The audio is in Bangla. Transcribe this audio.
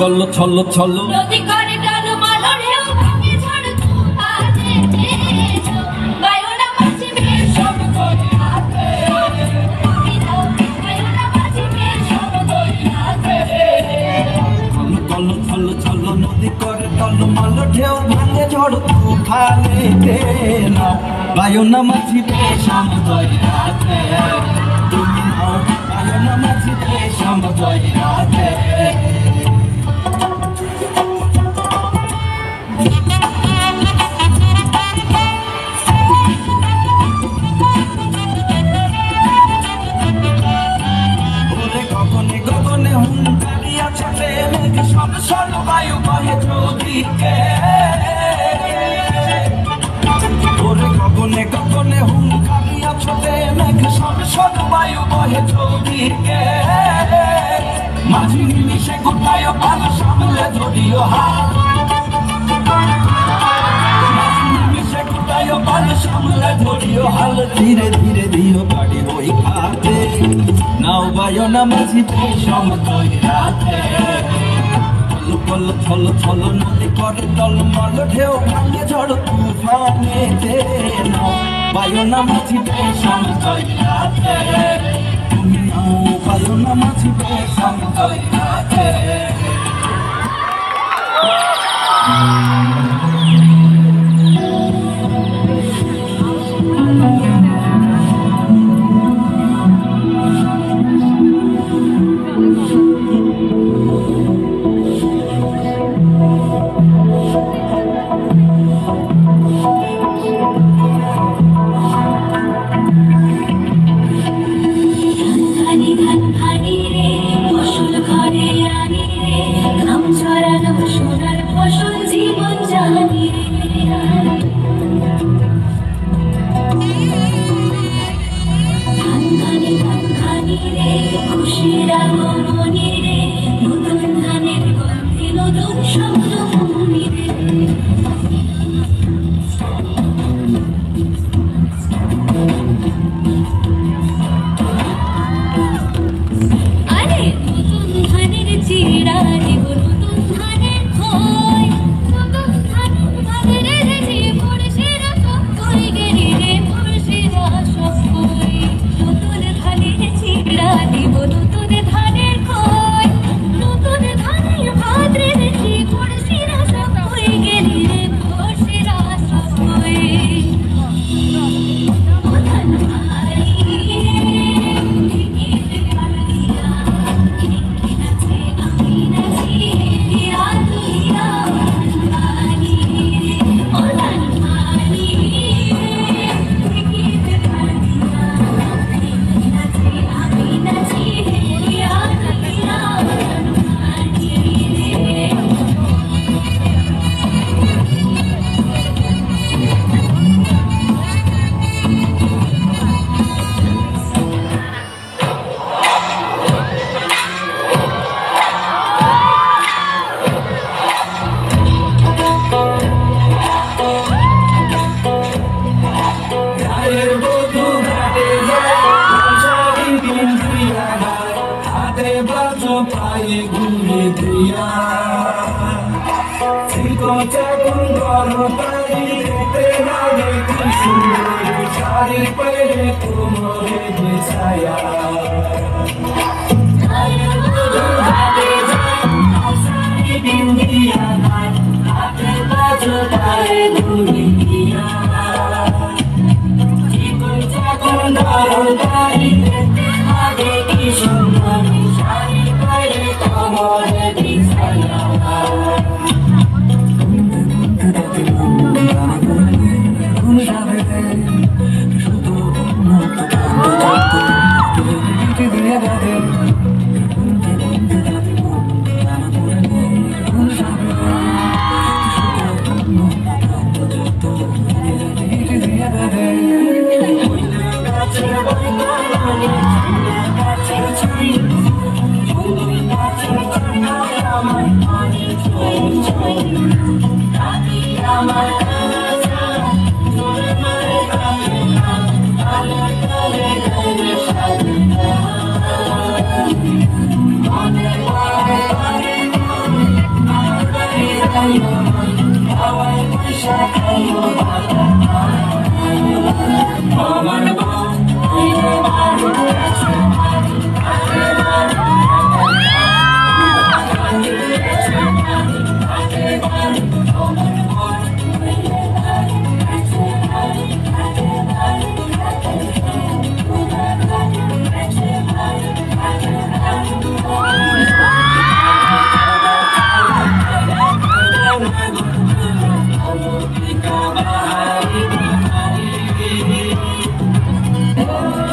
চলো চলো চলো নদী করে ডালো মালো ঢেউ ভাঙে ঝড় তুফানে এলো বায়ুনা মাঝি বেশ সব ধরে রাখে বায়ুনা মাঝি বেশ সব ধরে রাখে চলো চলো চলো নদী করে চলো মালো ঢেউ ভাঙে ঝড় তুফানে এলো বায়ুনা মাঝি বেশ সব ধরে রাখে তুমি নাও বায়ুনা মাঝি বেশ সব ধরে রাখে বায়ু বহে চৌদিকে ওরে গগনে গগনে হুঙ্কারিয়া ছোটে মেঘ সব সব বায়ু বহে চৌদিকে মাঝি নিমিশে গোটায় ভালো সামলে ধরিও হাত মাঝি নিমিশে গোটায় ভালো সামলে ধরিও হাল ধীরে ধীরে দিও বাড়ি ওই খাতে নাও বায়না মাঝি পেশম তৈরি রাতে চলো চলো চলো নদী করে টলমল ঢেউ ভাঙে ঝড় তুফানে নাও বায়না মাঝি পেশম তৈরি রাতে তুমি নাও বায়না মাঝি পেশম তৈরি রাতে গো